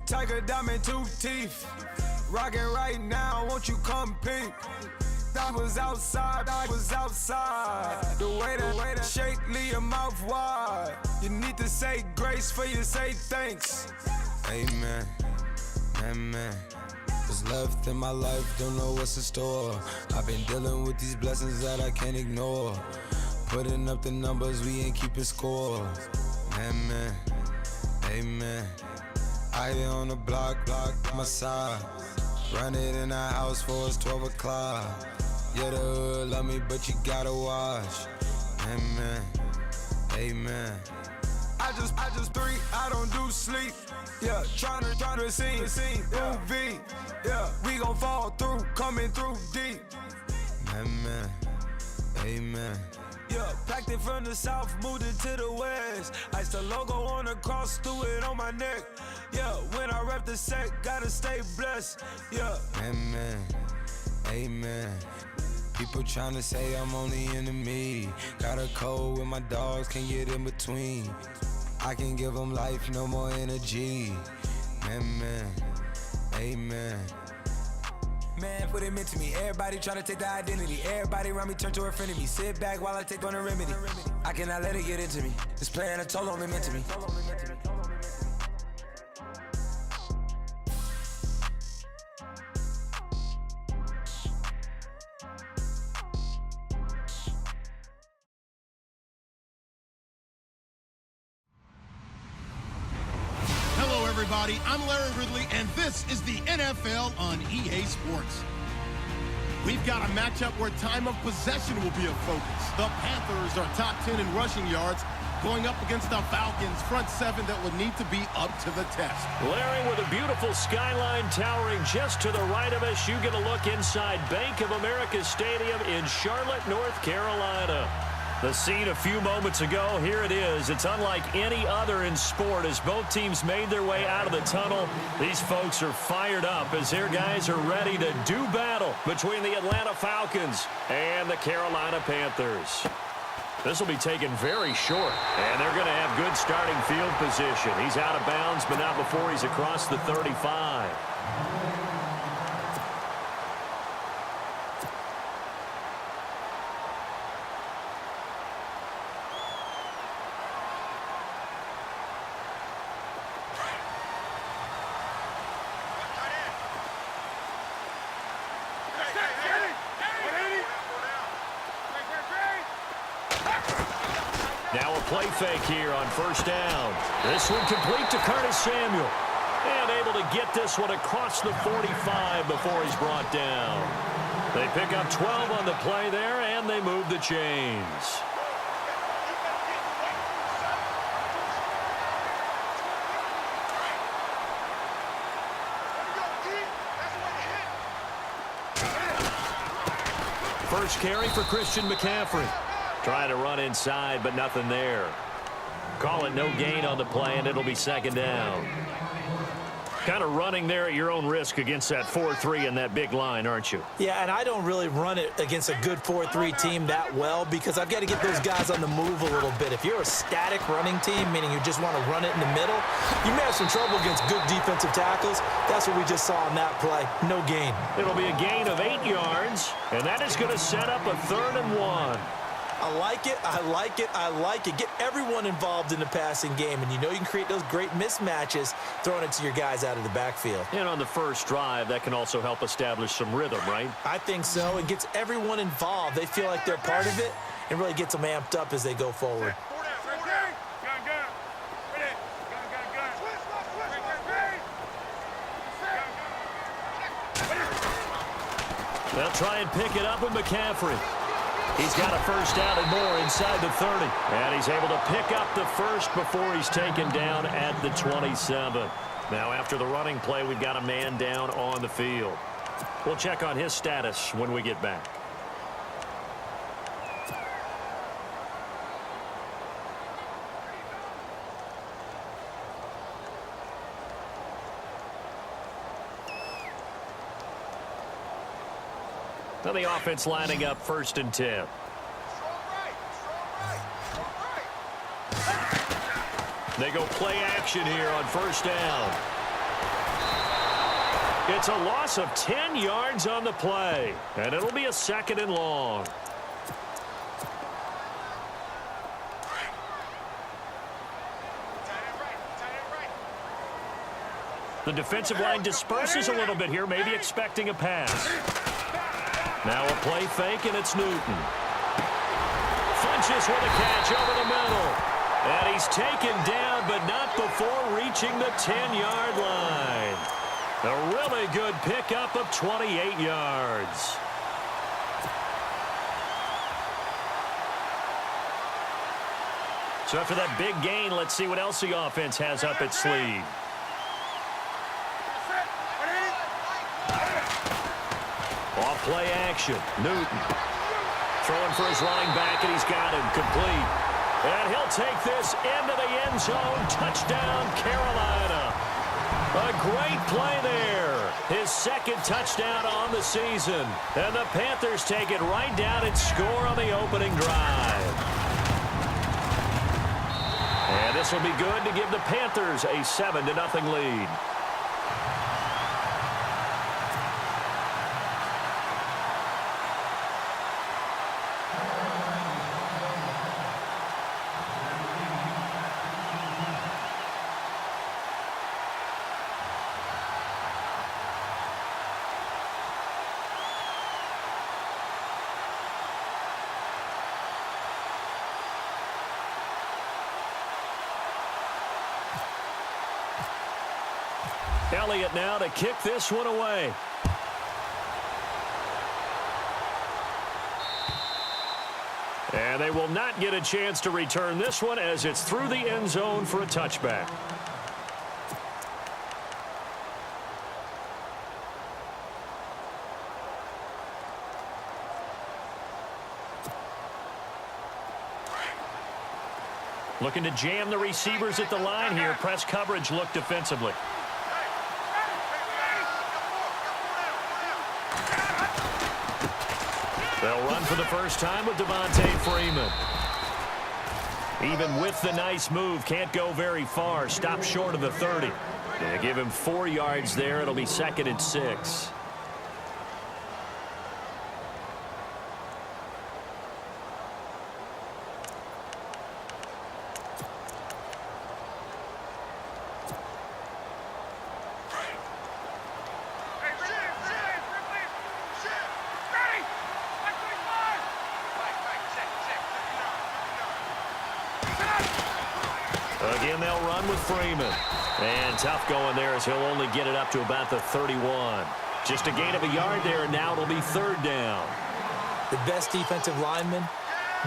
Tiger diamond tooth teeth. Rockin' right now, won't you come peep? I was outside. The way that shake, leave your mouth wide. You need to say grace for you say thanks. Amen, amen. What's left in my life, don't know what's in store. I've been dealing with these blessings that I can't ignore. Putting up the numbers, we ain't keeping score. Amen, amen. I been on the block, my side. Run it in the house for us 12 o'clock. Yeah, the hood love me, but you gotta watch. Amen, amen. I just three, I don't do sleep. Yeah, tryna see, UV. Yeah, we gon' fall through, coming through deep. Amen, amen. Yeah, packed it from the south, moved it to the west. Iced the logo on the cross, threw it on my neck. Yeah, when I rep the set, gotta stay blessed. Yeah, amen, amen. People tryna say I'm on the enemy. Got a code with my dogs, can't get in between. I can give them life, no more energy. Amen, amen. Man, put him into me. Everybody try to take the identity. Everybody around me turn to a friend of me. Sit back while I take on the remedy. I cannot let it get into me. This playing a toll only meant to me. Everybody, I'm Larry Ridley, and this is the NFL on EA Sports. We've got a matchup where time of possession will be a focus. The Panthers are top 10 in rushing yards, going up against the Falcons' front seven that will need to be up to the test. Larry, with a beautiful skyline towering just to the right of us, you get a look inside Bank of America Stadium in Charlotte, North Carolina. The scene a few moments ago, here it is. It's unlike any other in sport as both teams made their way out of the tunnel. These folks are fired up as their guys are ready to do battle between the Atlanta Falcons and the Carolina Panthers. This will be taken very short, and they're going to have good starting field position. He's out of bounds, but not before he's across the 35. Now a play fake here on first down. This one complete to Curtis Samuel. And able to get this one across the 45 before he's brought down. They pick up 12 on the play there, and they move the chains. First carry for Christian McCaffrey. Trying to run inside, but nothing there. Call it no gain on the play, and it'll be second down. Kind of running there at your own risk against that 4-3 and that big line, aren't you? Yeah, and I don't really run it against a good 4-3 team that well because I've got to get those guys on the move a little bit. If you're a static running team, meaning you just want to run it in the middle, you may have some trouble against good defensive tackles. That's what we just saw on that play. No gain. It'll be a gain of 8 yards, and that is going to set up a 3rd and 1. I like it, I like it, I like it. Get everyone involved in the passing game, and you know you can create those great mismatches throwing it to your guys out of the backfield. And on the first drive, that can also help establish some rhythm, right? I think so. It gets everyone involved. They feel like they're part of it and really gets them amped up as they go forward. They'll try and pick it up with McCaffrey. He's got a first down and more inside the 30. And he's able to pick up the first before he's taken down at the 27. Now after the running play, we've got a man down on the field. We'll check on his status when we get back. Now the offense lining up 1st and 10. They go play action here on first down. It's a loss of 10 yards on the play, and it'll be a 2nd and long. The defensive line disperses a little bit here, maybe expecting a pass. Now a play fake, and it's Newton. Funches with a catch over the middle. And he's taken down, but not before reaching the 10-yard line. A really good pickup of 28 yards. So after that big gain, let's see what else the offense has up its sleeve. Off play action. Newton throwing for his running back, and he's got him complete. And he'll take this into the end zone. Touchdown, Carolina. A great play there. His 2nd touchdown on the season. And the Panthers take it right down and score on the opening drive. And this will be good to give the Panthers a 7-0 lead. Elliott now to kick this one away. And they will not get a chance to return this one as it's through the end zone for a touchback. Looking to jam the receivers at the line here. Press coverage look defensively. They'll run for the first time with Devontae Freeman. Even with the nice move, can't go very far. Stop short of the 30. They give him 4 yards there. It'll be 2nd and 6. Again, they'll run with Freeman. And tough going there as he'll only get it up to about the 31. Just a gain of a yard there, and now it'll be 3rd down. The best defensive linemen,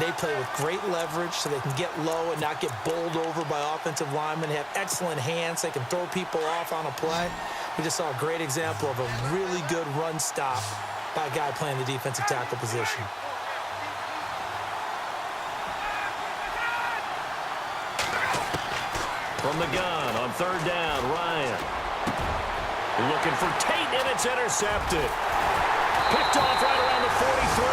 they play with great leverage so they can get low and not get bowled over by offensive linemen. They have excellent hands. They can throw people off on a play. We just saw a great example of a really good run stop by a guy playing the defensive tackle position. From the gun on 3rd down, Ryan. Looking for Tate, and it's intercepted. Picked off right around the 43.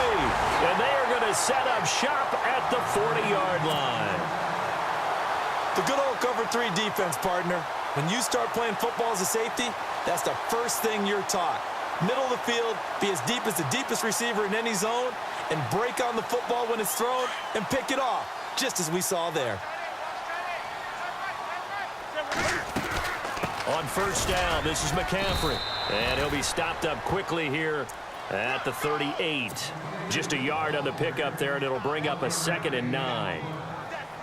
And they are going to set up shop at the 40-yard line. The good old cover 3 defense, partner. When you start playing football as a safety, that's the first thing you're taught. Middle of the field, be as deep as the deepest receiver in any zone, and break on the football when it's thrown and pick it off, just as we saw there. On 1st down, this is McCaffrey. And he'll be stopped up quickly here at the 38. Just a yard on the pickup there, and it'll bring up a 2nd and 9.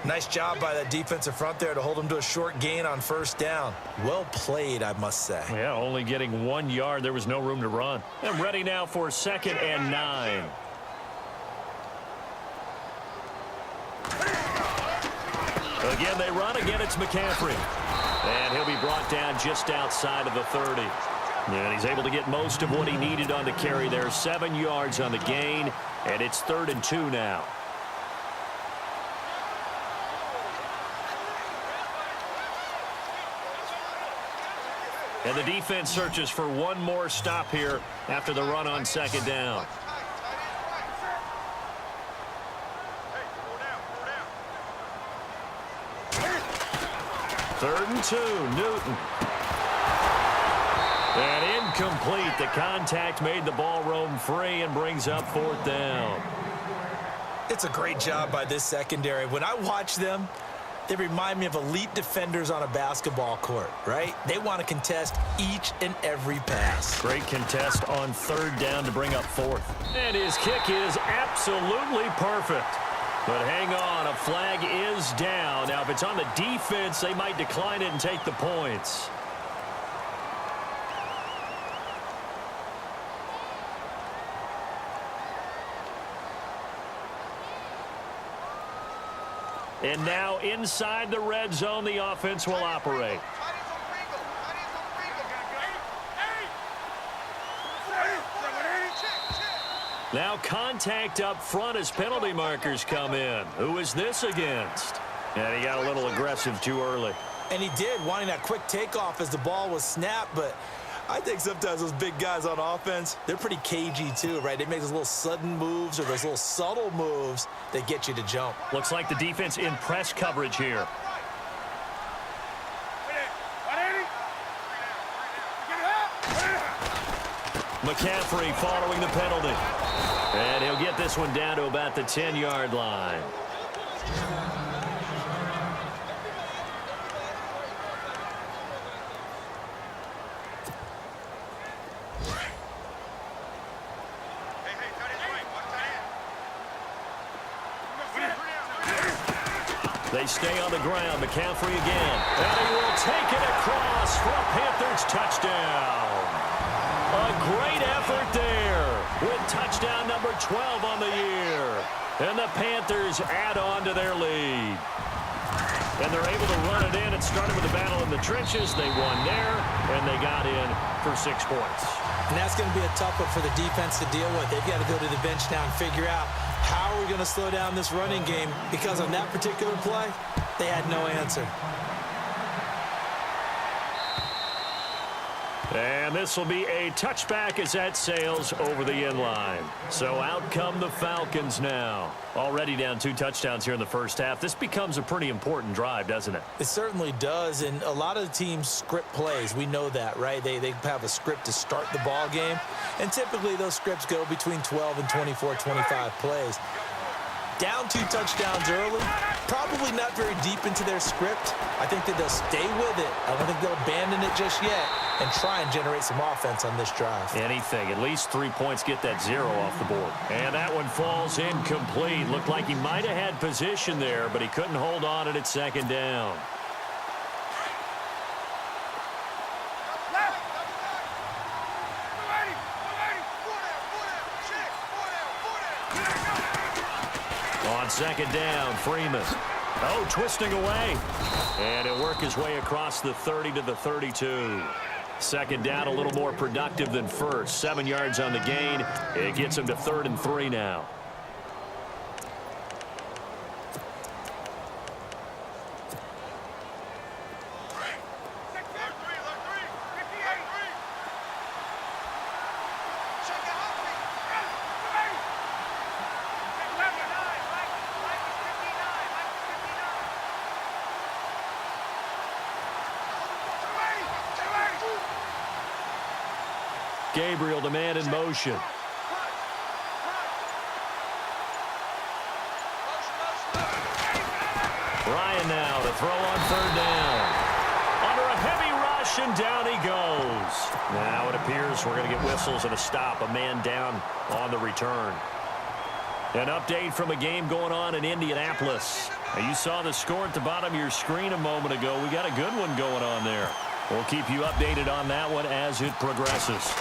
Nice job by that defensive front there to hold him to a short gain on 1st down. Well played, I must say. Yeah, only getting 1 yard. There was no room to run. And ready now for 2nd and 9. Again, they run. Again, it's McCaffrey. And he'll be brought down just outside of the 30. And he's able to get most of what he needed on the carry there. 7 yards on the gain, and it's 3rd and 2 now. And the defense searches for one more stop here after the run on 2nd down. Third and 2, Newton. And in incomplete. The contact made the ball roam free and brings up 4th down. It's a great job by this secondary. When I watch them, they remind me of elite defenders on a basketball court, right? They want to contest each and every pass. Great contest on 3rd down to bring up 4th. And his kick is absolutely perfect. But hang on, a flag is down. Now, if it's on the defense, they might decline it and take the points. And now inside the red zone, the offense will operate. Now contact up front as penalty markers come in. Who is this against? And he got a little aggressive too early. And he did, wanting that quick takeoff as the ball was snapped, but I think sometimes those big guys on offense, they're pretty cagey too, right? They make those little sudden moves or those little subtle moves that get you to jump. Looks like the defense in press coverage here. McCaffrey following the penalty. And he'll get this one down to about the 10-yard line. They stay on the ground. McCaffrey again. And he will take it across for a Panthers touchdown. A great effort there with touchdown number 12 on the year. And the Panthers add on to their lead. And they're able to run it in. It started with a battle in the trenches. They won there, and they got in for 6 points. And that's going to be a tough one for the defense to deal with. They've got to go to the bench now and figure out how are we going to slow down this running game, because on that particular play, they had no answer. And this will be a touchback as that sails over the end line. So out come the Falcons now. Already down 2 touchdowns here in the first half. This becomes a pretty important drive, doesn't it? It certainly does, and a lot of the teams script plays. We know that, right? They have a script to start the ball game, and typically those scripts go between 12 and 24, 25 plays. Down 2 touchdowns early, probably not very deep into their script. I think that they'll stay with it. I don't think they'll abandon it just yet and try and generate some offense on this drive. Anything. At least 3 points, get that 0 off the board. And that one falls incomplete. Looked like he might have had position there, but he couldn't hold on at 2nd down. On 2nd down, Freeman. Oh, twisting away. And he'll work his way across the 30 to the 32. 2nd down, a little more productive than first. 7 yards on the gain. It gets him to 3rd and 3 now. Gabriel, the man in motion. Ryan now to throw on 3rd down. Under a heavy rush, and down he goes. Now it appears we're going to get whistles and a stop. A man down on the return. An update from a game going on in Indianapolis. Now, you saw the score at the bottom of your screen a moment ago. We got a good one going on there. We'll keep you updated on that one as it progresses.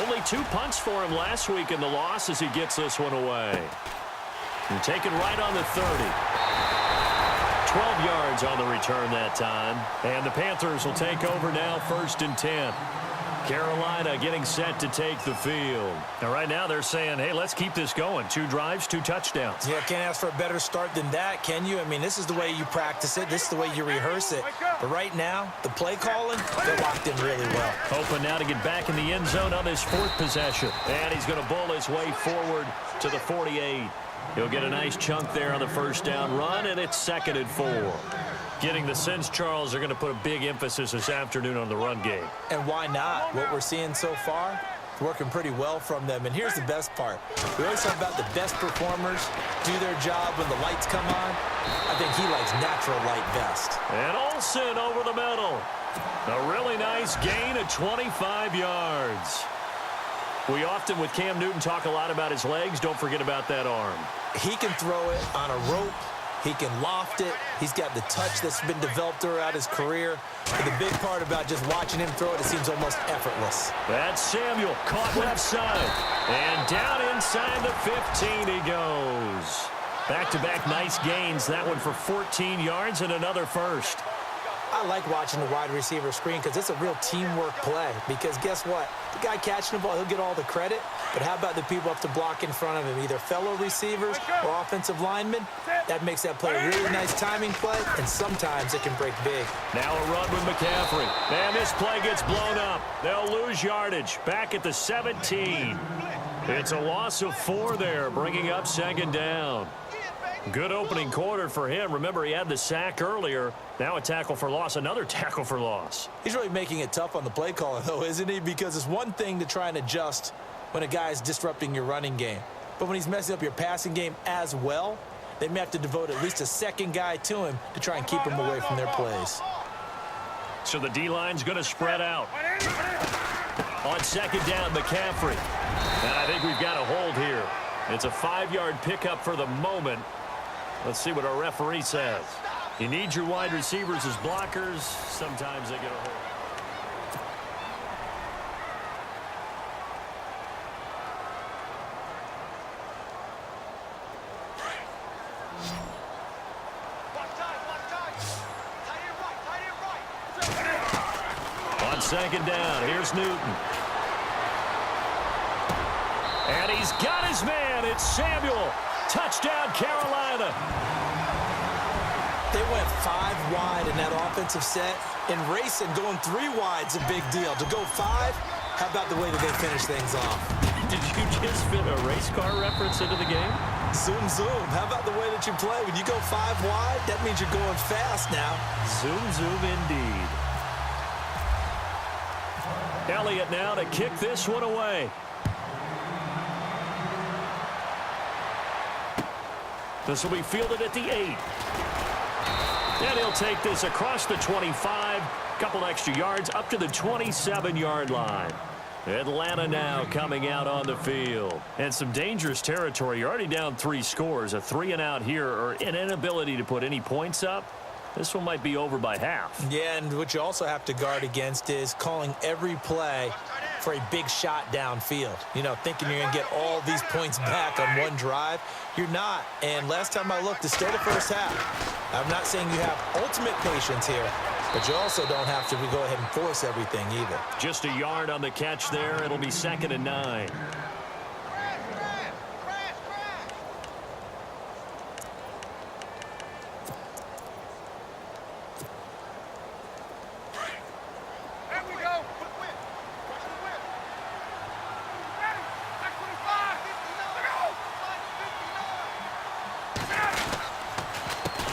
Only 2 punts for him last week in the loss as he gets this one away. And taken right on the 30. 12 yards on the return that time. And the Panthers will take over now, 1st and 10. Carolina getting set to take the field. And right now they're saying, hey, let's keep this going. 2 drives, 2 touchdowns. Yeah, can't ask for a better start than that, can you? I mean, this is the way you practice it. This is the way you rehearse it. But right now, the play calling, they're locked in really well. Hoping now to get back in the end zone on his 4th possession. And he's going to bull his way forward to the 48. He'll get a nice chunk there on the first down run, and it's 2nd and 4. Getting the sense, Charles, are going to put a big emphasis this afternoon on the run game. And why not? What we're seeing so far, it's working pretty well from them. And here's the best part. We always talk about the best performers do their job when the lights come on. I think he likes natural light best. And Olsen over the middle. A really nice gain of 25 yards. We often, with Cam Newton, talk a lot about his legs. Don't forget about that arm. He can throw it on a rope. He can loft it. He's got the touch that's been developed throughout his career. But the big part about just watching him throw it, it seems almost effortless. That's Samuel, caught left side. And down inside the 15 he goes. Back-to-back nice gains. That one for 14 yards and another first. I like watching the wide receiver screen because it's a real teamwork play. Because guess what? The guy catching the ball, he'll get all the credit. But how about the people up to block in front of him, either fellow receivers or offensive linemen? That makes that play a really nice timing play, and sometimes it can break big. Now a run with McCaffrey. And this play gets blown up. They'll lose yardage. Back at the 17. It's a loss of 4 there, bringing up 2nd down. Good opening quarter for him. Remember, he had the sack earlier. Now a tackle for loss, another tackle for loss. He's really making it tough on the play caller, though, isn't he? Because it's one thing to try and adjust when a guy is disrupting your running game. But when he's messing up your passing game as well, they may have to devote at least a second guy to him to try and keep him away from their plays. So the D-line's going to spread out. On 2nd down, McCaffrey. And I think we've got a hold here. It's a 5-yard pickup for the moment. Let's see what our referee says. You need your wide receivers as blockers. Sometimes they get a hold. On 2nd down, here's Newton. And he's got his man. It's Samuel. Touchdown, Carolina. They went 5 wide in that offensive set. In racing, going 3 wide's a big deal. To go 5, how about the way that they finish things off? Did you just fit a race car reference into the game? Zoom, zoom. How about the way that you play? When you go 5 wide, that means you're going fast now. Zoom, zoom indeed. Elliott now to kick this one away. This will be fielded at the 8. And he'll take this across the 25. Couple extra yards up to the 27-yard line. Atlanta now coming out on the field. And some dangerous territory. You're already down 3 scores. A 3-and-out here, or an inability to put any points up. This one might be over by half. Yeah, and what you also have to guard against is calling every play for a big shot downfield. You know, thinking you're going to get all these points back on one drive. You're not. And last time I looked, it's still the first half. I'm not saying you have ultimate patience here, but you also don't have to go ahead and force everything either. Just a yard on the catch there. It'll be 2nd and 9.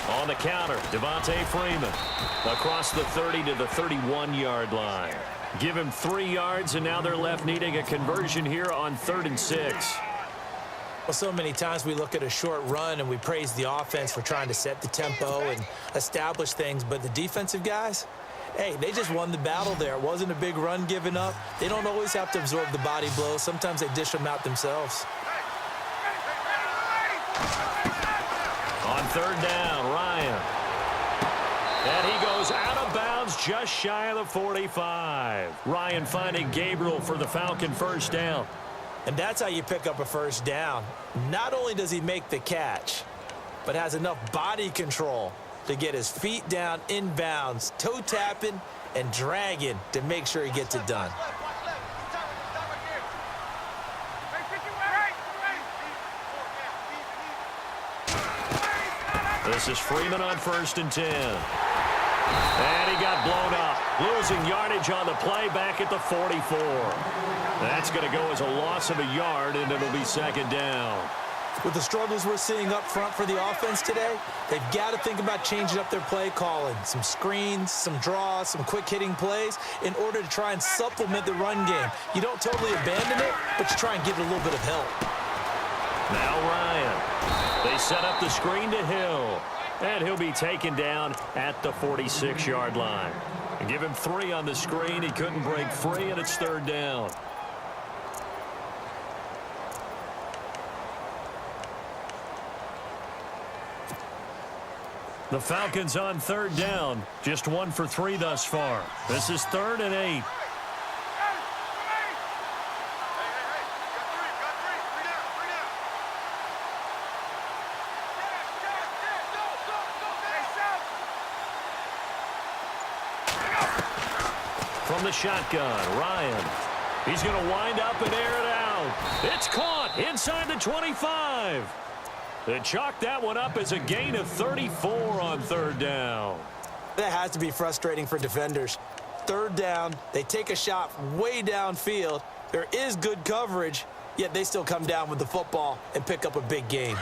On the counter, Devontae Freeman across the 30 to the 31-yard line. Give him 3 yards, and now they're left needing a conversion here on 3rd and 6. Well, so many times we look at a short run and we praise the offense for trying to set the tempo and establish things, but the defensive guys, hey, they just won the battle there. It wasn't a big run given up. They don't always have to absorb the body blows. Sometimes they dish them out themselves. On 3rd down, Ryan. And he goes out of bounds just shy of the 45. Ryan finding Gabriel for the Falcon first down. And that's how you pick up a first down. Not only does he make the catch, but has enough body control to get his feet down inbounds, toe tapping and dragging to make sure he gets it done. This is Freeman on 1st and 10. And he got blown up. Losing yardage on the play back at the 44. That's going to go as a loss of a yard, and it'll be 2nd down. With the struggles we're seeing up front for the offense today, they've got to think about changing up their play calling. Some screens, some draws, some quick-hitting plays in order to try and supplement the run game. You don't totally abandon it, but you try and give it a little bit of help. Now Ryan. They set up the screen to Hill. And he'll be taken down at the 46-yard line. And give him 3 on the screen. He couldn't break free, and it's 3rd down. The Falcons on 3rd down. Just 1 for 3 thus far. This is 3rd and 8. From the shotgun, Ryan. He's going to wind up and air it out. It's caught inside the 25. They chalk that one up as a gain of 34 on 3rd down. That has to be frustrating for defenders. 3rd down, they take a shot way downfield. There is good coverage, yet they still come down with the football and pick up a big gain.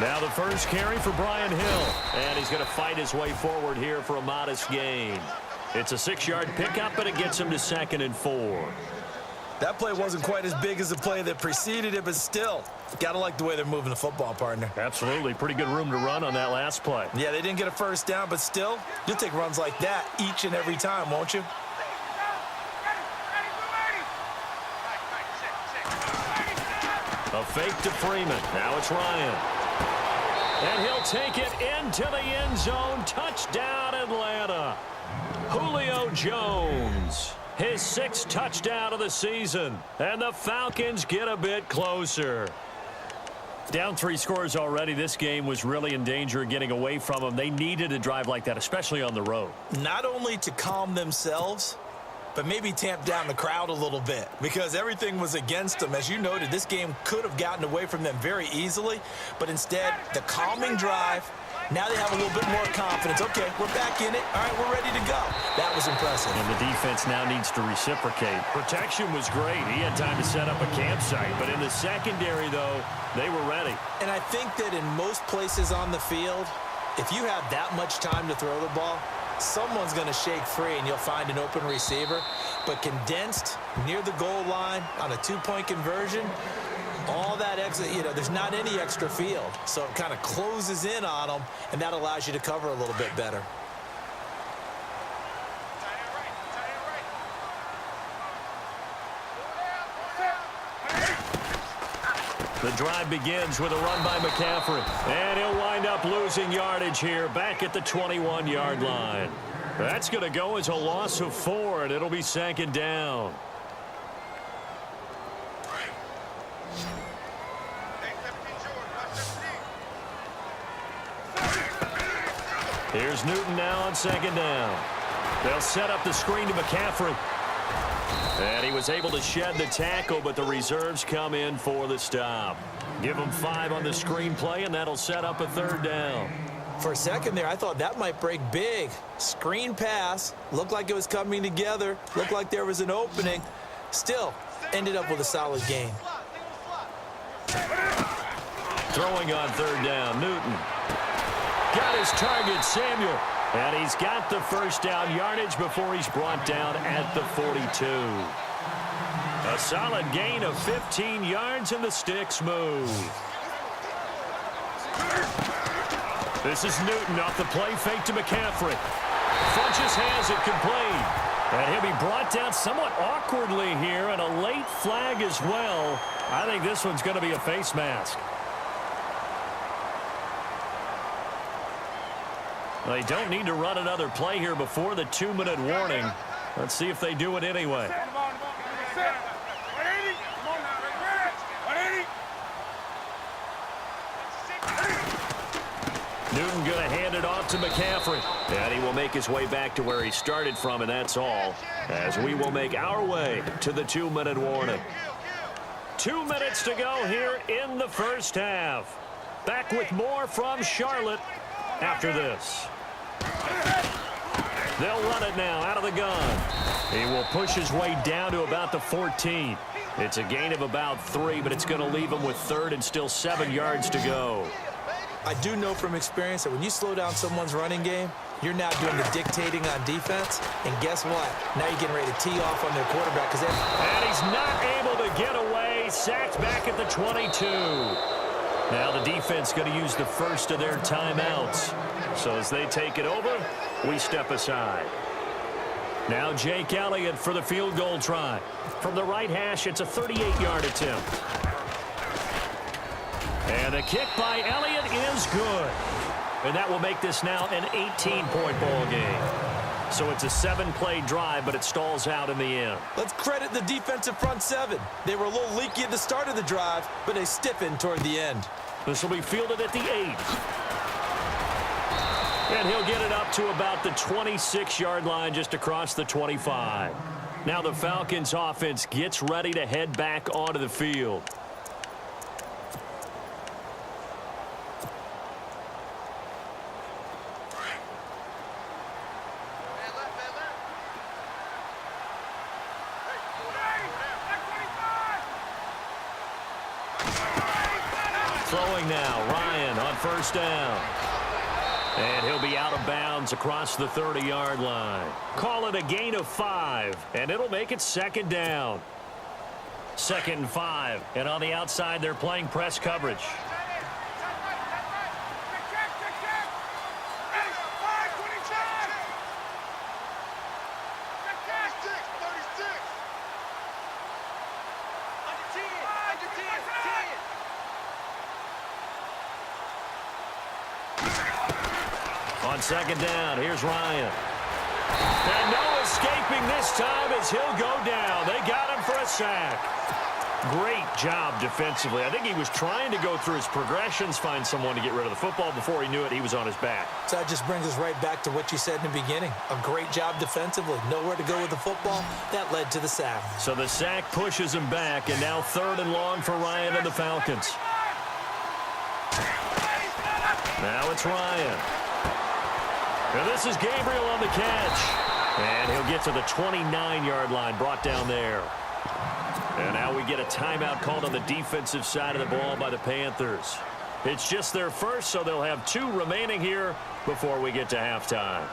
Now the first carry for Brian Hill. And he's going to fight his way forward here for a modest gain. It's a 6-yard pickup, but it gets him to 2nd and 4. That play wasn't quite as big as the play that preceded it, but still, got to like the way they're moving the football, partner. Absolutely. Pretty good room to run on that last play. Yeah, they didn't get a first down, but still, you'll take runs like that each and every time, won't you? A fake to Freeman. Now it's Ryan. And he'll take it into the end zone. Touchdown, Atlanta. Julio Jones. His 6th touchdown of the season. And the Falcons get a bit closer. Down 3 scores already. This game was really in danger of getting away from them. They needed a drive like that, especially on the road. Not only to calm themselves, but maybe tamp down the crowd a little bit because everything was against them. As you noted, this game could have gotten away from them very easily, but instead, the calming drive, now they have a little bit more confidence. Okay, we're back in it. All right, we're ready to go. That was impressive. And the defense now needs to reciprocate. Protection was great. He had time to set up a campsite, but in the secondary, though, they were ready. And I think that in most places on the field, if you have that much time to throw the ball, someone's going to shake free and you'll find an open receiver. But condensed near the goal line on a 2-point conversion, all that extra, there's not any extra field. So it kind of closes in on them, and that allows you to cover a little bit better. The drive begins with a run by McCaffrey. And he'll wind up losing yardage here back at the 21-yard line. That's going to go as a loss of 4, and it'll be 2nd down. Here's Newton now on 2nd down. They'll set up the screen to McCaffrey. And he was able to shed the tackle, but the reserves come in for the stop. Give him 5 on the screen play, and that'll set up a 3rd down. For a second there, I thought that might break big. Screen pass, looked like it was coming together, looked like there was an opening. Still, ended up with a solid gain. Throwing on 3rd down, Newton. Got his target, Samuel. And he's got the first down yardage before he's brought down at the 42. A solid gain of 15 yards, and the sticks move. This is Newton off the play fake to McCaffrey. Funches has it complete. And he'll be brought down somewhat awkwardly here, and a late flag as well. I think this one's going to be a face mask. They don't need to run another play here before the 2-minute warning. Let's see if they do it anyway. Newton going to hand it off to McCaffrey. And he will make his way back to where he started from, and that's all. As we will make our way to the 2-minute warning. 2 minutes to go here in the first half. Back with more from Charlotte after this. They'll run it now out of the gun. He will push his way down to about the 14. It's a gain of about 3, but it's going to leave him with 3rd and still 7 yards to go. I do know from experience that when you slow down someone's running game, you're now doing the dictating on defense. And guess what? Now you're getting ready to tee off on their quarterback. And he's not able to get away. Sacked back at the 22. Now the defense going to use the first of their timeouts. So as they take it over, we step aside. Now Jake Elliott for the field goal try. From the right hash, it's a 38-yard attempt. And the kick by Elliott is good. And that will make this now an 18-point ball game. So it's a 7-play drive, but it stalls out in the end. Let's credit the defensive front 7. They were a little leaky at the start of the drive, but they stiffened toward the end. This will be fielded at the 8. And he'll get it up to about the 26-yard line just across the 25. Now the Falcons offense gets ready to head back onto the field. Throwing now, Ryan on first down. And he'll be out of bounds across the 30-yard line. Call it a gain of 5, and it'll make it 2nd down. 2nd and 5, and on the outside, they're playing press coverage. On 2nd down, here's Ryan. And no escaping this time as he'll go down. They got him for a sack. Great job defensively. I think he was trying to go through his progressions, find someone to get rid of the football. Before he knew it, he was on his back. So that just brings us right back to what you said in the beginning. A great job defensively. Nowhere to go with the football. That led to the sack. So the sack pushes him back, and now 3rd and long for Ryan and the Falcons. Now it's Ryan. And this is Gabriel on the catch. And he'll get to the 29-yard line, brought down there. And now we get a timeout called on the defensive side of the ball by the Panthers. It's just their first, so they'll have 2 remaining here before we get to halftime.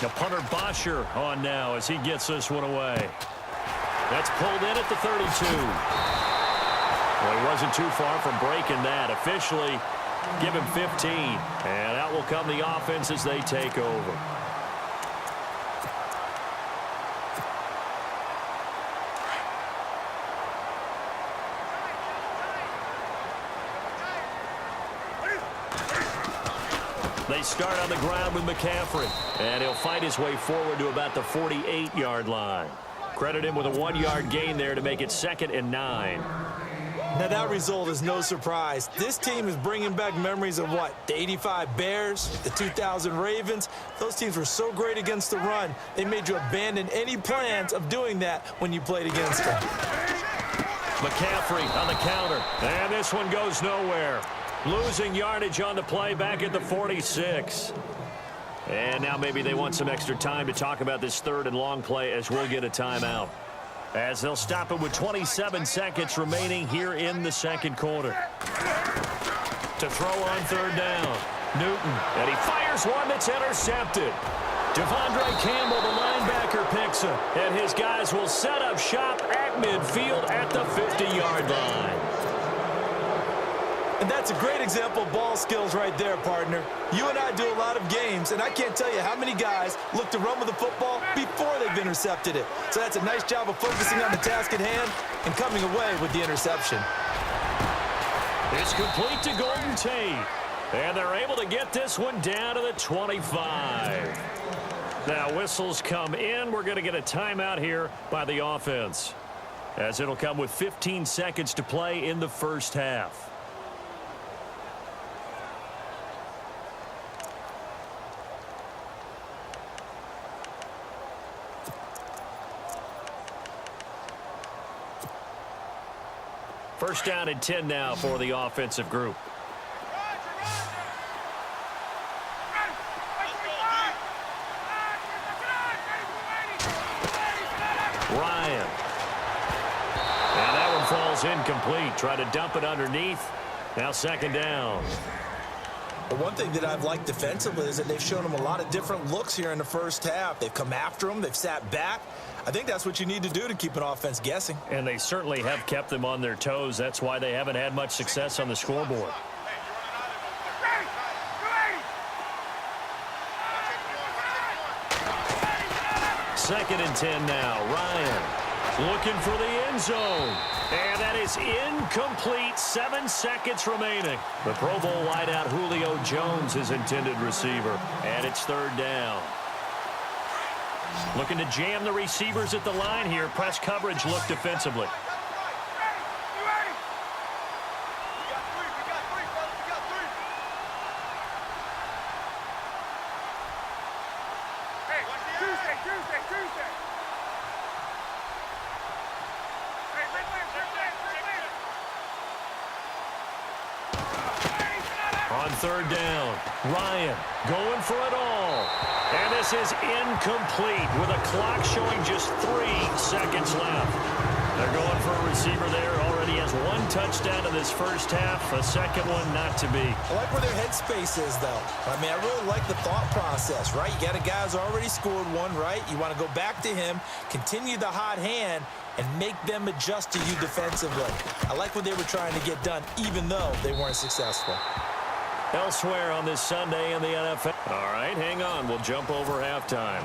Now punter Bosher on now as he gets this one away. That's pulled in at the 32. Well, he wasn't too far from breaking that. Officially, give him 15. And out will come the offense as they take over. They start on the ground with McCaffrey. And he'll fight his way forward to about the 48-yard line. Credit him with a 1-yard gain there to make it 2nd and 9. Now that result is no surprise. This team is bringing back memories of what? The 85 Bears, the 2000 Ravens. Those teams were so great against the run, they made you abandon any plans of doing that when you played against them. McCaffrey on the counter. And this one goes nowhere. Losing yardage on the play back at the 46. And now maybe they want some extra time to talk about this 3rd and long play as we'll get a timeout. As they'll stop it with 27 seconds remaining here in the 2nd quarter. To throw on 3rd down. Newton. And he fires one that's intercepted. Devondre Campbell, the linebacker, picks him. And his guys will set up shop at midfield at the 50-yard line. And that's a great example of ball skills right there, partner. You and I do a lot of games, and I can't tell you how many guys look to run with the football before they've intercepted it. So that's a nice job of focusing on the task at hand and coming away with the interception. It's complete to Golden Tate. And they're able to get this one down to the 25. Now whistles come in. We're going to get a timeout here by the offense, as it'll come with 15 seconds to play in the first half. First down and 10 now for the offensive group. Ryan. And that one falls incomplete. Try to dump it underneath. Now second down. The one thing that I've liked defensively is that they've shown them a lot of different looks here in the first half. They've come after them. They've sat back. I think that's what you need to do to keep an offense guessing. And they certainly have kept them on their toes. That's why they haven't had much success on the scoreboard. Second and 10 now. Ryan looking for the end zone. And that is incomplete. 7 seconds remaining. The Pro Bowl wideout Julio Jones, his intended receiver. And it's third down. Looking to jam the receivers at the line here. Press coverage look defensively. On third down, Ryan going for it all. And this is incomplete with a clock showing just 3 seconds left. They're going for a receiver there. Already has 1 touchdown in this first half. A second one not to be. I like where their headspace is, though. I mean, I really like the thought process, right? You got a guy who's already scored 1, right? You want to go back to him, continue the hot hand, and make them adjust to you defensively. I like what they were trying to get done, even though they weren't successful. Elsewhere on this Sunday in the NFL. All right, hang on. We'll jump over halftime.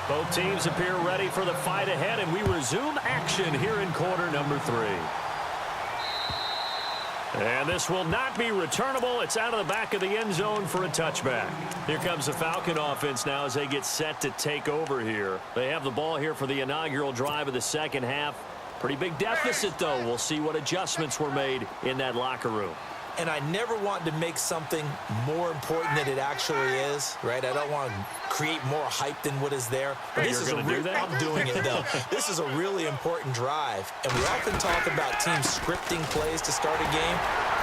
Both teams appear ready for the fight ahead, and we resume action here in quarter number 3. And this will not be returnable. It's out of the back of the end zone for a touchback. Here comes the Falcon offense now as they get set to take over here. They have the ball here for the inaugural drive of the second half. Pretty big deficit, though. We'll see what adjustments were made in that locker room. And I never want to make something more important than it actually is, right? I don't want to create more hype than what is there. But this is You're going to do that? I'm doing it, though. This is a really important drive. And we often talk about teams scripting plays to start a game.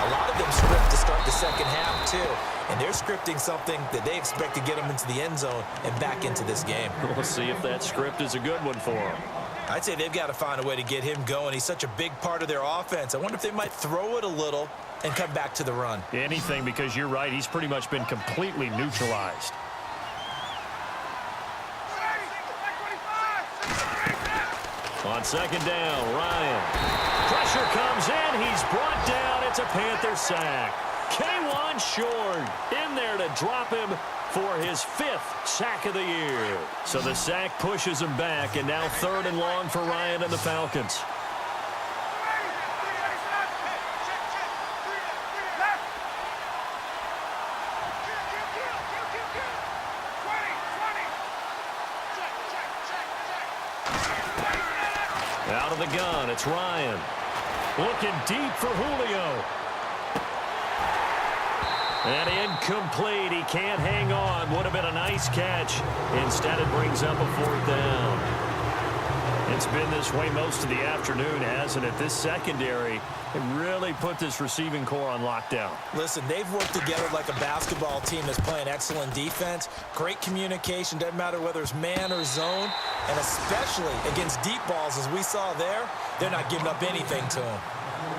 A lot of them script to start the second half, too. And they're scripting something that they expect to get them into the end zone and back into this game. We'll see if that script is a good one for them. I'd say they've got to find a way to get him going. He's such a big part of their offense. I wonder if they might throw it a little and come back to the run. Anything, because you're right. He's pretty much been completely neutralized. On second down, Ryan. Pressure comes in. He's brought down. It's a Panther sack. K1 Short in there to drop him for his 5th sack of the year. So the sack pushes him back, and now third and long for Ryan and the Falcons. Out of the gun, it's Ryan. Looking deep for Julio. And incomplete. He can't hang on. Would have been a nice catch. Instead, it brings up a 4th down. It's been this way most of the afternoon, hasn't it? This secondary really put this receiving core on lockdown. Listen, they've worked together like a basketball team that's playing excellent defense. Great communication. Doesn't matter whether it's man or zone. And especially against deep balls, as we saw there, they're not giving up anything to them.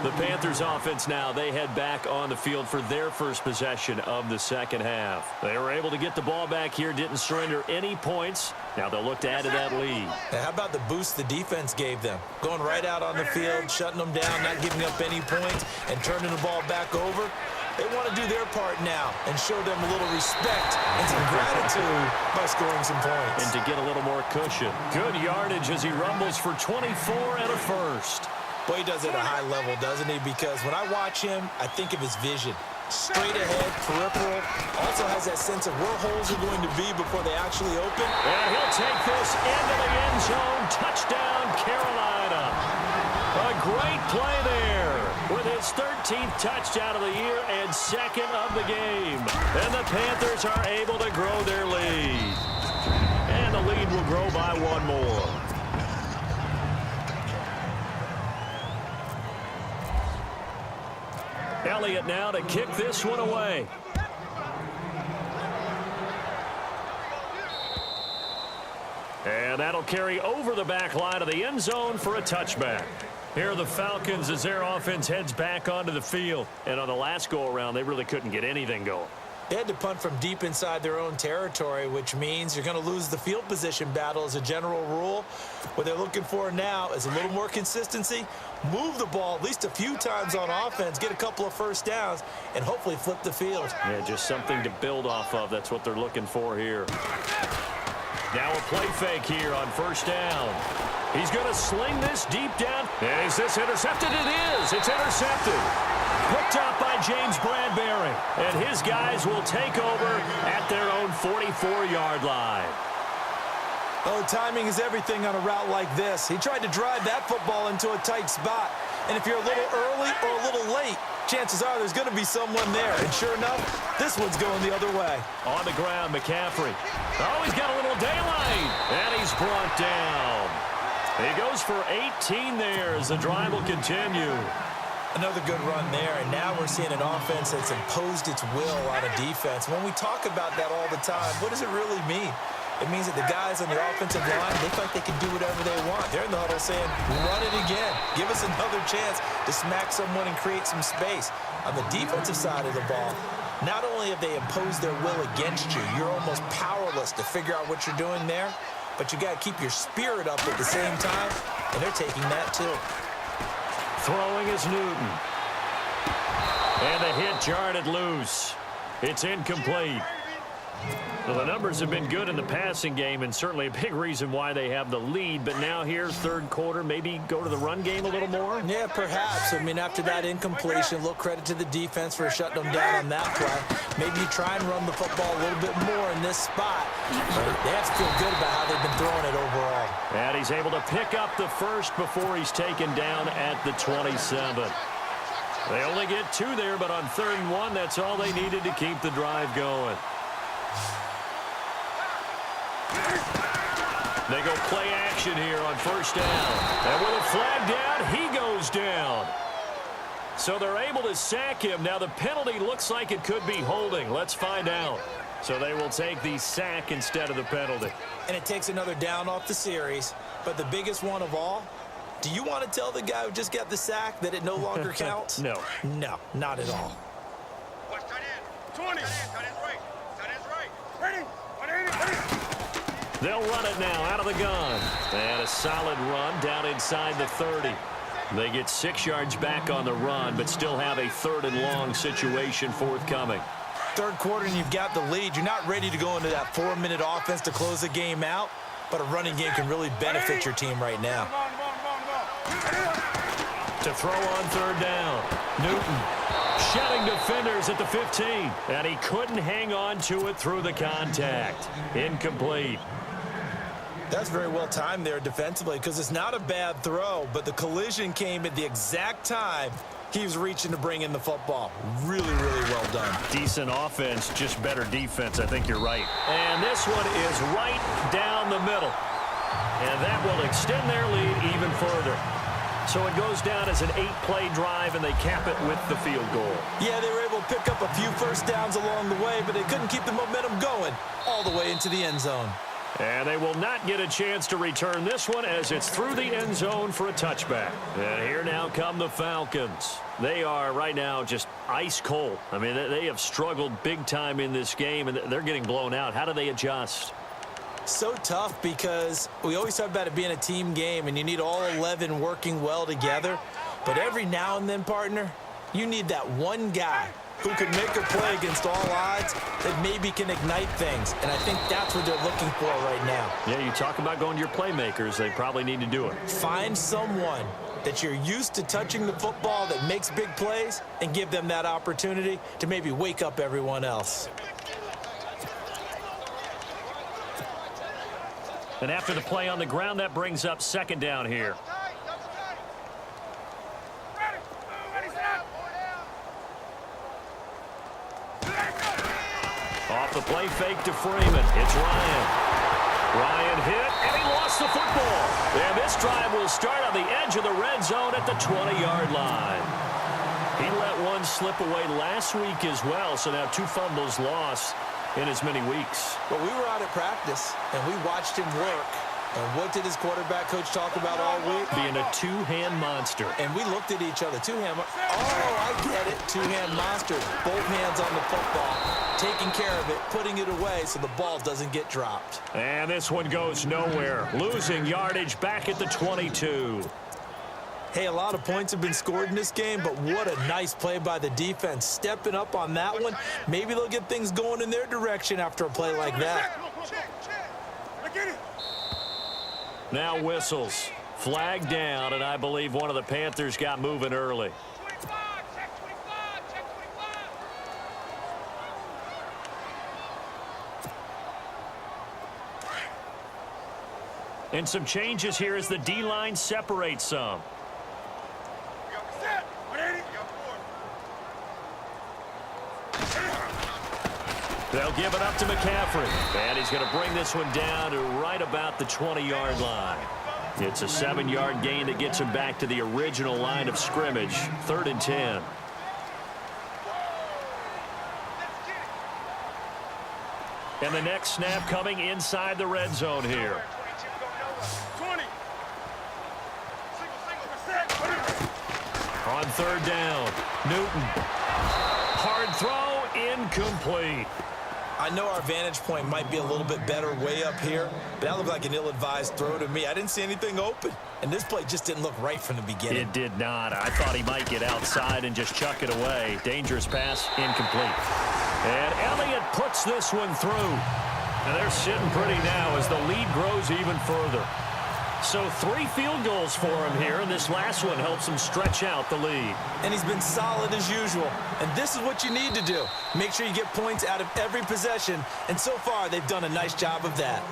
The Panthers offense now, they head back on the field for their first possession of the second half. They were able to get the ball back here, didn't surrender any points. Now they'll look to add to that lead. Now, how about the boost the defense gave them? Going right out on the field, shutting them down, not giving up any points, and turning the ball back over. They want to do their part now and show them a little respect and some gratitude by scoring some points. And to get a little more cushion. Good yardage as he rumbles for 24 and a first. Boy, he does it at a high level, doesn't he? Because when I watch him, I think of his vision. Straight ahead, peripheral. Also has that sense of where holes are going to be before they actually open. And he'll take this into the end zone. Touchdown, Carolina. A great play there with his 13th touchdown of the year and 2nd of the game. And the Panthers are able to grow their lead. And the lead will grow by 1 more. Elliott now to kick this one away. And that'll carry over the back line of the end zone for a touchback. Here are the Falcons as their offense heads back onto the field. And on the last go-around, they really couldn't get anything going. They had to punt from deep inside their own territory, which means you're going to lose the field position battle as a general rule. What they're looking for now is a little more consistency, move the ball at least a few times on offense, get a couple of first downs, and hopefully flip the field. Yeah, just something to build off of. That's what they're looking for here. Now a play fake here on first down. He's going to sling this deep down. Is this intercepted? It is. It's intercepted. Picked up by James Bradbury. And his guys will take over at their own 44-yard line. Oh, timing is everything on a route like this. He tried to drive that football into a tight spot. And if you're a little early or a little late, chances are there's going to be someone there. And sure enough, this one's going the other way. On the ground, McCaffrey. Oh, he's got a little daylight. And he's brought down. He goes for 18 there as the drive will continue. Another good run there, and now we're seeing an offense that's imposed its will on a defense. When we talk about that all the time, what does it really mean? It means that the guys on the offensive line look like they can do whatever they want. They're in the huddle saying, run it again. Give us another chance to smack someone and create some space. On the defensive side of the ball, not only have they imposed their will against you, you're almost powerless to figure out what you're doing there, but you got to keep your spirit up at the same time, and they're taking that too. Throwing is Newton. And the hit jarred it loose. It's incomplete. Well, the numbers have been good in the passing game, and certainly a big reason why they have the lead. But now here, third quarter, maybe go to the run game a little more? Yeah, perhaps. I mean, after that incompletion, a little credit to the defense for shutting them down on that play. Maybe you try and run the football a little bit more in this spot. But they have to feel good about how they've been throwing it overall. And he's able to pick up the first before he's taken down at the 27. They only get 2 there, but on 3rd and 1, that's all they needed to keep the drive going. They go play action here on first down. And with a flag down, he goes down. So they're able to sack him. Now the penalty looks like it could be holding. Let's find out. So they will take the sack instead of the penalty. And it takes another down off the series. But the biggest one of all, do you want to tell the guy who just got the sack that it no longer counts? No. No, not at all. Watch tight end. 20. Tight end's right. Tight end's right. Ready. They'll run it now out of the gun. And a solid run down inside the 30. They get 6 yards back on the run, but still have a 3rd and long situation forthcoming. Third quarter and you've got the lead. You're not ready to go into that 4-minute offense to close the game out, but a running game can really benefit your team right now. To throw on 3rd down. Newton shedding defenders at the 15. And he couldn't hang on to it through the contact. Incomplete. That's very well timed there defensively because it's not a bad throw, but the collision came at the exact time he was reaching to bring in the football. Really, really well done. Decent offense, just better defense. I think you're right. And this one is right down the middle. And that will extend their lead even further. So it goes down as an 8-play drive, and they cap it with the field goal. Yeah, they were able to pick up a few first downs along the way, but they couldn't keep the momentum going all the way into the end zone. And they will not get a chance to return this one as it's through the end zone for a touchback. And here now come the Falcons. They are right now just ice cold. I mean, they have struggled big time in this game, and they're getting blown out. How do they adjust? So tough because we always talk about it being a team game, and you need all 11 working well together. But every now and then, partner, you need that one guy who can make a play against all odds that maybe can ignite things. And I think that's what they're looking for right now. Yeah, you talk about going to your playmakers. They probably need to do it. Find someone that you're used to touching the football that makes big plays and give them that opportunity to maybe wake up everyone else. And after the play on the ground, that brings up 2nd down here. Off the play fake to Freeman. It's Ryan. Ryan hit, and he lost the football. And this drive will start on the edge of the red zone at the 20-yard line. He let one slip away last week as well, so now 2 fumbles lost in as many weeks. Well, we were out at practice, and we watched him work. And what did his quarterback coach talk about all week? Being a two-hand monster. And we looked at each other. Two-hand. Oh, I get it. Two-hand monster. Both hands on the football, taking care of it, putting it away so the ball doesn't get dropped. And this one goes nowhere. Losing yardage back at the 22. Hey, a lot of points have been scored in this game, but what a nice play by the defense. Stepping up on that one. Maybe they'll get things going in their direction after a play like that. Now whistles. Flag down, and I believe one of the Panthers got moving early. And some changes here as the D-line separates some. They'll give it up to McCaffrey. And he's going to bring this one down to right about the 20-yard line. It's a 7-yard gain that gets him back to the original line of scrimmage. 3rd and 10. And the next snap coming inside the red zone here. On 3rd down, Newton. Hard throw, incomplete. I know our vantage point might be a little bit better way up here, but that looked like an ill-advised throw to me. I didn't see anything open, and this play just didn't look right from the beginning. It did not. I thought he might get outside and just chuck it away. Dangerous pass, incomplete. And Elliott puts this one through. And they're sitting pretty now as the lead grows even further. So 3 field goals for him here, and this last one helps him stretch out the lead. And he's been solid as usual. And this is what you need to do. Make sure you get points out of every possession. And so far, they've done a nice job of that.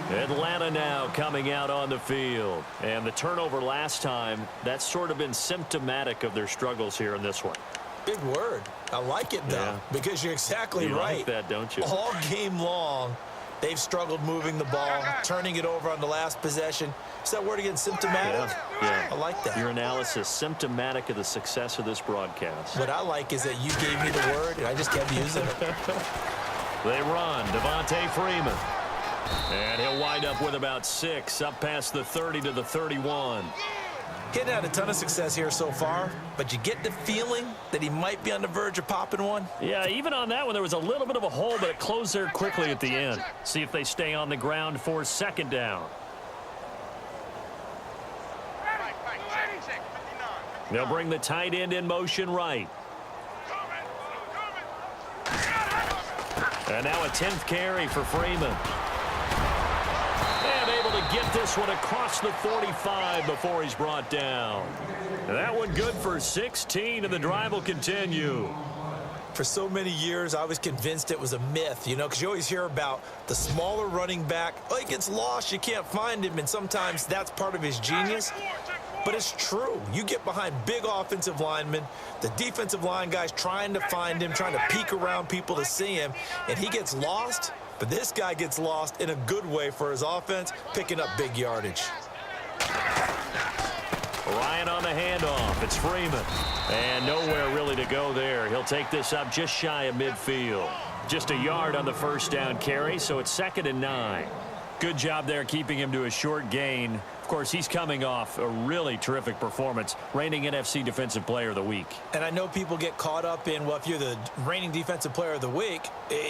Atlanta now coming out on the field. And the turnover last time, that's sort of been symptomatic of their struggles here in this one. Big word. I like it, though, because you're exactly right. You like that, don't you? All game long, they've struggled moving the ball, turning it over on the last possession. Is that word again, symptomatic? Yeah. I like that. Your analysis, symptomatic of the success of this broadcast. What I like is that you gave me the word, and I just kept using it. They run. Devontae Freeman. And he'll wind up with about 6, up past the 30 to the 31. He hadn't had a ton of success here so far, but you get the feeling that he might be on the verge of popping one. Yeah, even on that one, there was a little bit of a hole, but it closed there quickly at the end. See if they stay on the ground for 2nd down. They'll bring the tight end in motion right. And now a 10th carry for Freeman. And able to get this one across the 45 before he's brought down. And that one good for 16, and the drive will continue. For so many years, I was convinced it was a myth, you know, because you always hear about the smaller running back. Oh, he gets lost, you can't find him, and sometimes that's part of his genius. But it's true. You get behind big offensive linemen, the defensive line guys trying to find him, trying to peek around people to see him, and he gets lost. But this guy gets lost in a good way for his offense, picking up big yardage. Ryan on the handoff. It's Freeman. And nowhere really to go there. He'll take this up just shy of midfield. Just a yard on the 1st down carry, so it's 2nd and 9. Good job there keeping him to a short gain. Of course, he's coming off a really terrific performance, reigning NFC Defensive Player of the Week. And I know people get caught up in, well, if you're the reigning Defensive Player of the Week,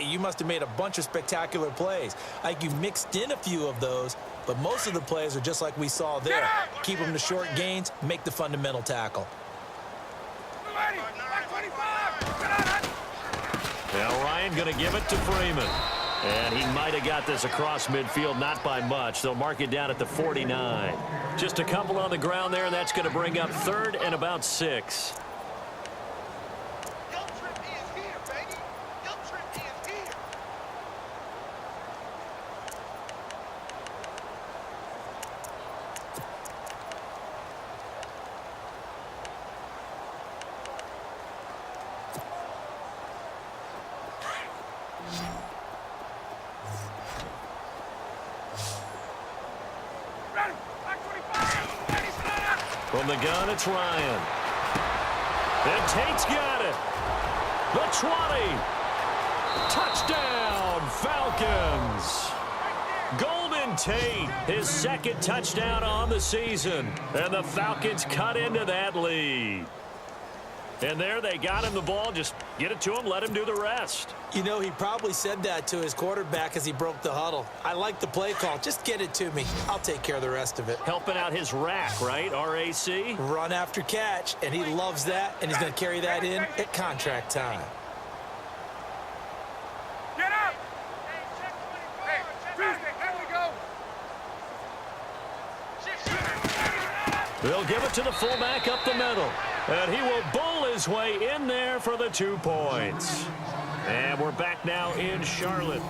you must have made a bunch of spectacular plays. Like you mixed in a few of those, but most of the plays are just like we saw there. Keep them to short gains, make the fundamental tackle. Now Ryan going to give it to Freeman. And he might have got this across midfield, not by much. They'll mark it down at the 49. Just a couple on the ground there, and that's going to bring up 3rd and about 6. From the gun, it's Ryan. And Tate's got it. The 20. Touchdown, Falcons. Golden Tate, his second touchdown on the season. And the Falcons cut into that lead. And there they got him the ball. Just get it to him, let him do the rest. You know, he probably said that to his quarterback as he broke the huddle. I like the play call. Just get it to me. I'll take care of the rest of it. Helping out his rack, right? RAC? Run after catch, and he loves that, and he's going to carry that in at contract time. Get up! Hey, Tuesday, here we go. They'll give it to the fullback up the middle. And he will bull his way in there for the 2 points. And we're back now in Charlotte.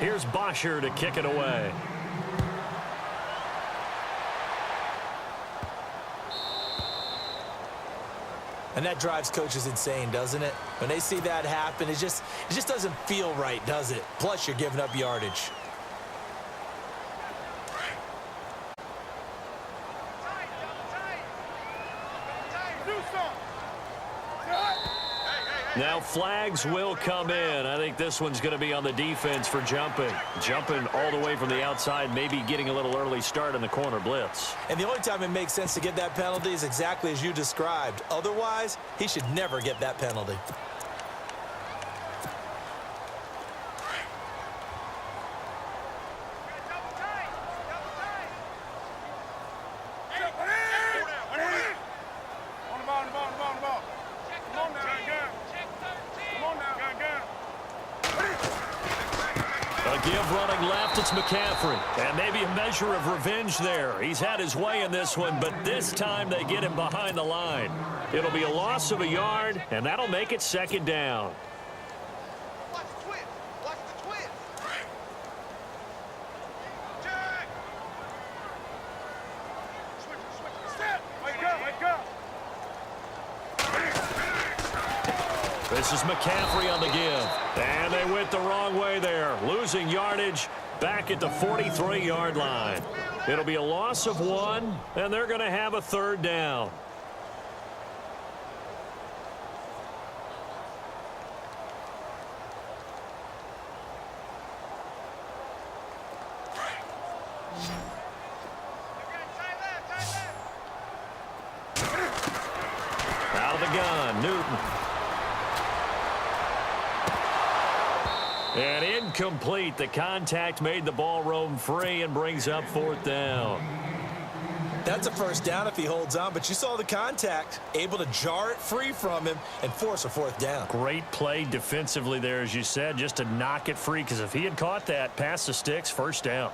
Here's Bosher to kick it away. And that drives coaches insane, doesn't it? When they see that happen, it just doesn't feel right, does it? Plus, you're giving up yardage. Now flags will come in. I think this one's going to be on the defense for jumping. Jumping all the way from the outside, maybe getting a little early start in the corner blitz. And the only time it makes sense to get that penalty is exactly as you described. Otherwise, he should never get that penalty. Give running left, it's McCaffrey. And maybe a measure of revenge there. He's had his way in this one, but this time they get him behind the line. It'll be a loss of a yard, and that'll make it second down. Watch the twist. Watch the twist. Jack. Switch. Step. Wake up. This is McCaffrey on the give. And they went the wrong way there. Losing yardage back at the 43-yard line. It'll be a loss of 1, and they're going to have a third down. Out of the gun, Newton. And incomplete. The contact made the ball roam free and brings up fourth down. That's a first down if he holds on, but you saw the contact. Able to jar it free from him and force a fourth down. Great play defensively there, as you said, just to knock it free, because if he had caught that, past the sticks, first down.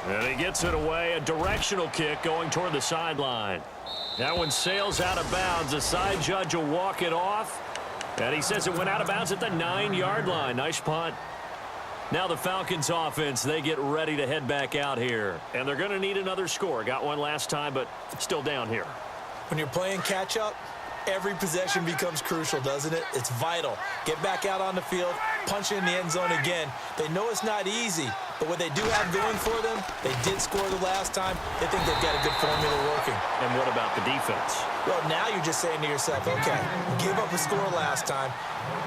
And he gets it away. A directional kick going toward the sideline. That one sails out of bounds. The side judge will walk it off. And he says it went out of bounds at the 9-yard line. Nice punt. Now the Falcons offense, they get ready to head back out here. And they're going to need another score. Got one last time, but still down here. When you're playing catch-up, every possession becomes crucial, doesn't it? It's vital. Get back out on the field, punch in the end zone again. They know it's not easy, but what they do have going for them, they did score the last time. They think they've got a good formula working. And what about the defense? Well, now you're just saying to yourself, okay, give up a score last time.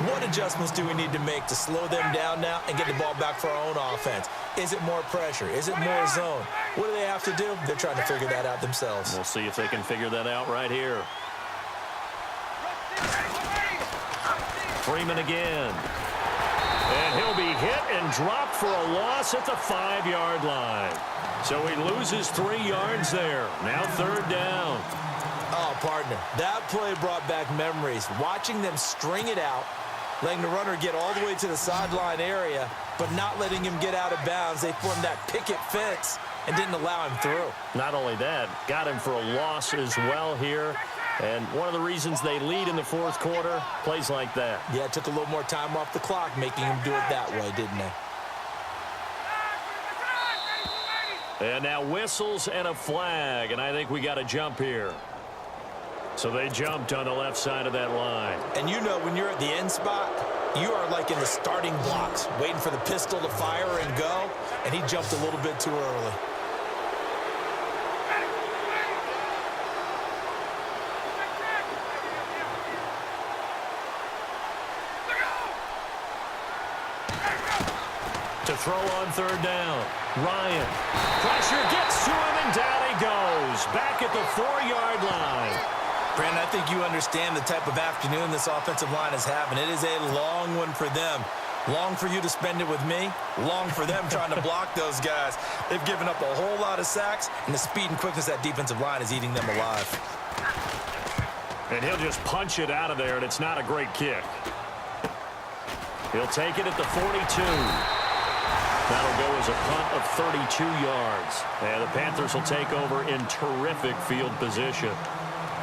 What adjustments do we need to make to slow them down now and get the ball back for our own offense? Is it more pressure? Is it more zone? What do they have to do? They're trying to figure that out themselves. We'll see if they can figure that out right here. Freeman again. And he'll be hit and dropped for a loss at the 5-yard line. So he loses 3 yards there. Now third down. Oh, partner, that play brought back memories. Watching them string it out, letting the runner get all the way to the sideline area, but not letting him get out of bounds. They formed that picket fence and didn't allow him through. Not only that, got him for a loss as well here. And one of the reasons they lead in the fourth quarter, plays like that. Yeah, it took a little more time off the clock, making him do it that way, didn't they? And now whistles and a flag, and I think we got to jump here. So they jumped on the left side of that line. And you know when you're at the end spot, you are like in the starting blocks, waiting for the pistol to fire and go, and he jumped a little bit too early. To throw on third down. Ryan. Pressure gets to him, and down he goes. Back at the 4-yard line. Brandon, I think you understand the type of afternoon this offensive line is having. It is a long one for them. Long for you to spend it with me. Long for them trying to block those guys. They've given up a whole lot of sacks, and the speed and quickness of that defensive line is eating them alive. And he'll just punch it out of there, and it's not a great kick. He'll take it at the 42. That'll go as a punt of 32 yards. And the Panthers will take over in terrific field position.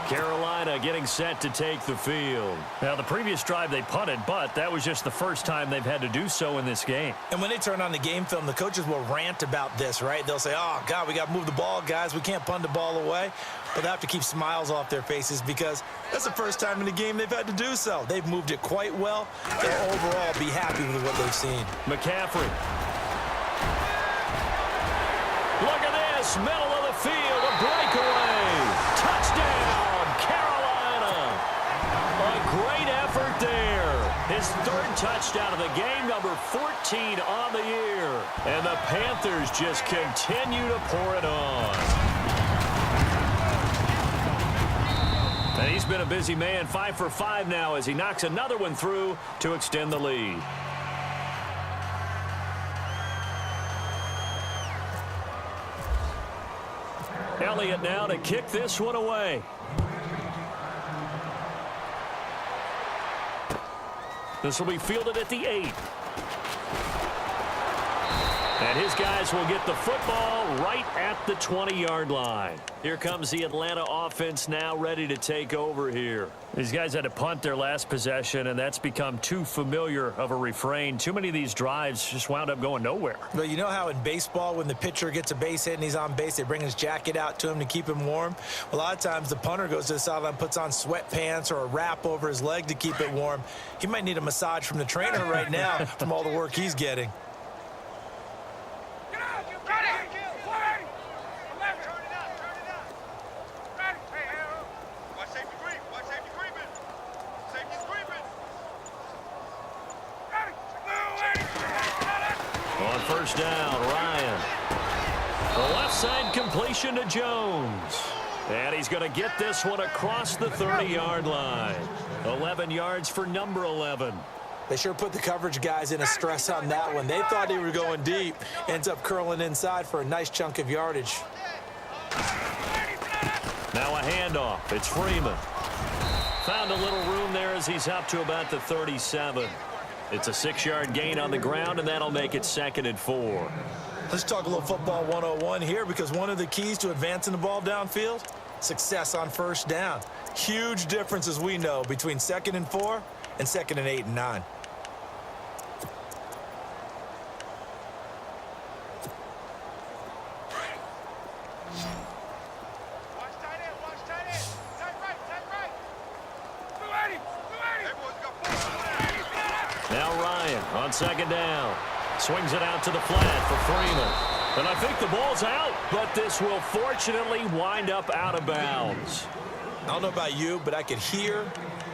Carolina getting set to take the field. Now, the previous drive they punted, but that was just the first time they've had to do so in this game. And when they turn on the game film, the coaches will rant about this, right? They'll say, oh, God, we got to move the ball, guys. We can't punt the ball away. But they have to keep smiles off their faces because that's the first time in the game they've had to do so. They've moved it quite well. They'll overall be happy with what they've seen. McCaffrey. Look at this, middle of the field, a breakaway. Touchdown, Carolina. A great effort there. His third touchdown of the game, number 14 on the year. And the Panthers just continue to pour it on. And he's been a busy man, 5 for 5 now as he knocks another one through to extend the lead. Elliott now to kick this one away. This will be fielded at the 8. And his guys will get the football right at the 20-yard line. Here comes the Atlanta offense now ready to take over here. These guys had to punt their last possession, and that's become too familiar of a refrain. Too many of these drives just wound up going nowhere. But you know how in baseball, when the pitcher gets a base hit and he's on base, they bring his jacket out to him to keep him warm? A lot of times the punter goes to the sideline, puts on sweatpants or a wrap over his leg to keep it warm. He might need a massage from the trainer right now from all the work he's getting. First down, Ryan. The left side completion to Jones. And he's going to get this one across the 30-yard line. 11 yards for number 11. They sure put the coverage guys in a stress on that one. They thought they were going deep. Ends up curling inside for a nice chunk of yardage. Now a handoff. It's Freeman. Found a little room there as he's up to about the 37. It's a 6-yard gain on the ground, and that'll make it 2nd and 4. Let's talk a little football 101 here, because one of the keys to advancing the ball downfield, success on first down. Huge difference, as we know, between 2nd and 4 and 2nd and 8 and 9. Now Ryan on 2nd down. Swings it out to the flat for Freeman. And I think the ball's out, but this will fortunately wind up out of bounds. I don't know about you, but I could hear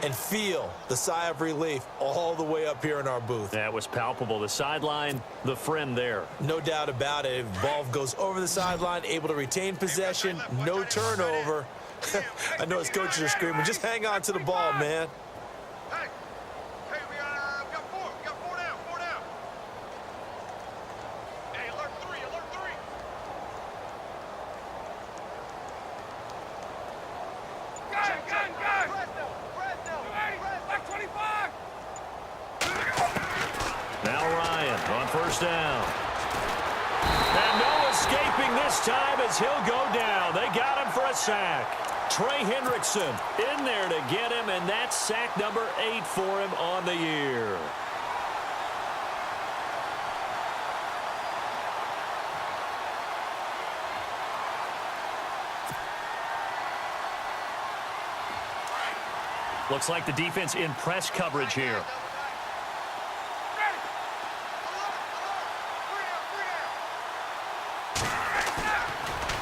and feel the sigh of relief all the way up here in our booth. That was palpable. The sideline, the friend there. No doubt about it. Ball goes over the sideline, able to retain possession, no turnover. I know his coaches are screaming, just hang on to the ball, man. First down. And no escaping this time as he'll go down. They got him for a sack. Trey Hendrickson in there to get him, and that's sack number 8 for him on the year. Looks like the defense in press coverage here.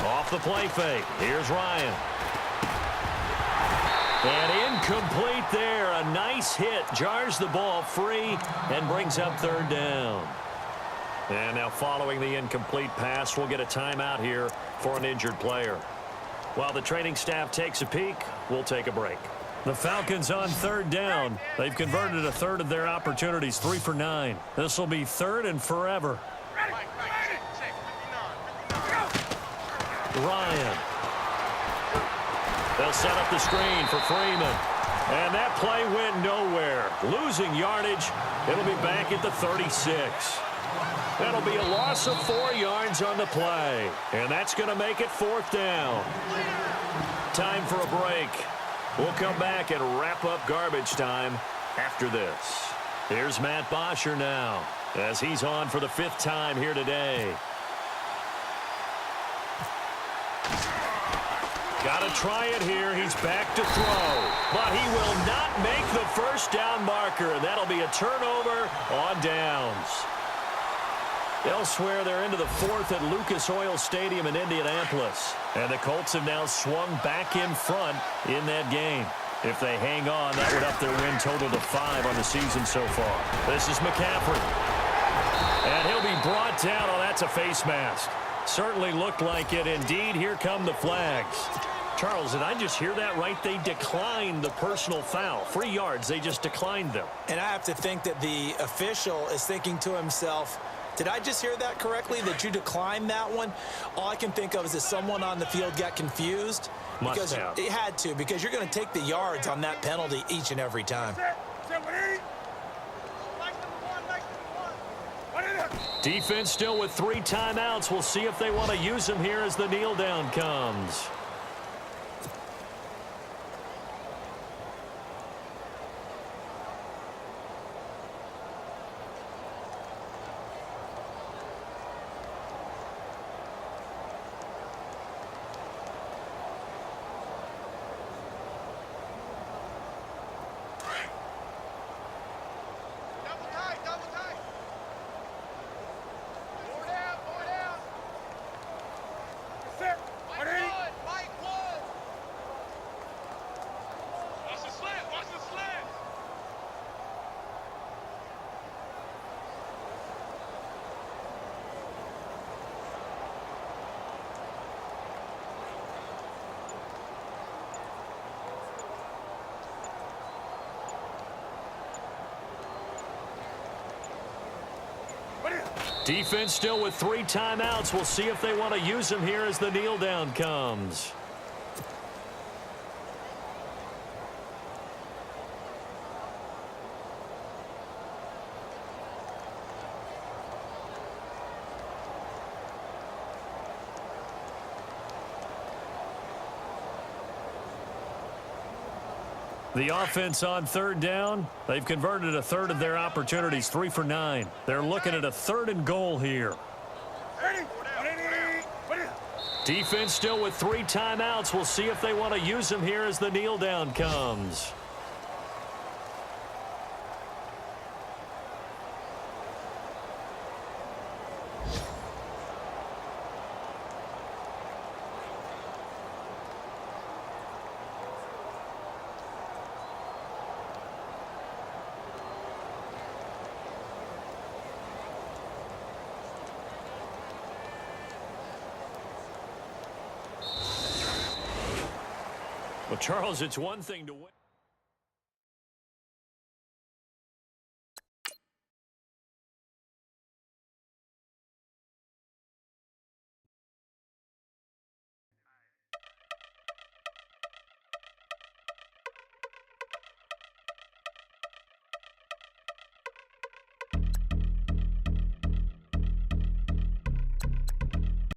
Off the play fake. Here's Ryan. And incomplete there. A nice hit. Jars the ball free and brings up third down. And now following the incomplete pass, we'll get a timeout here for an injured player. While the training staff takes a peek, we'll take a break. The Falcons on third down. They've converted a third of their opportunities, 3 for 9. This will be third and forever. Ryan. They'll set up the screen for Freeman. And that play went nowhere. Losing yardage. It'll be back at the 36. That'll be a loss of 4 yards on the play. And that's going to make it fourth down. Time for a break. We'll come back and wrap up garbage time after this. Here's Matt Bosher now as he's on for the 5th time here today. Got to try it here. He's back to throw. But he will not make the first down marker. That'll be a turnover on downs. Elsewhere, they're into the 4th at Lucas Oil Stadium in Indianapolis. And the Colts have now swung back in front in that game. If they hang on, that would up their win total to 5 on the season so far. This is McCaffrey. And he'll be brought down. Oh, that's a face mask. Certainly looked like it. Indeed, here come the flags. Charles, did I just hear that right? They declined the personal foul. 3 yards, they just declined them. And I have to think that the official is thinking to himself, did I just hear that correctly, that you declined that one? All I can think of is that someone on the field got confused. Must have. It had to, because you're going to take the yards on that penalty each and every time. Defense still with 3 timeouts. We'll see if they want to use them here as the kneel down comes. Defense still with 3 timeouts. We'll see if they want to use them here as the kneel down comes. The offense on third down, they've converted a third of their opportunities, 3 for 9. They're looking at a 3rd and goal here. Defense still with 3 timeouts. We'll see if they want to use them here as the kneel down comes. Well, Charles, it's one thing to win.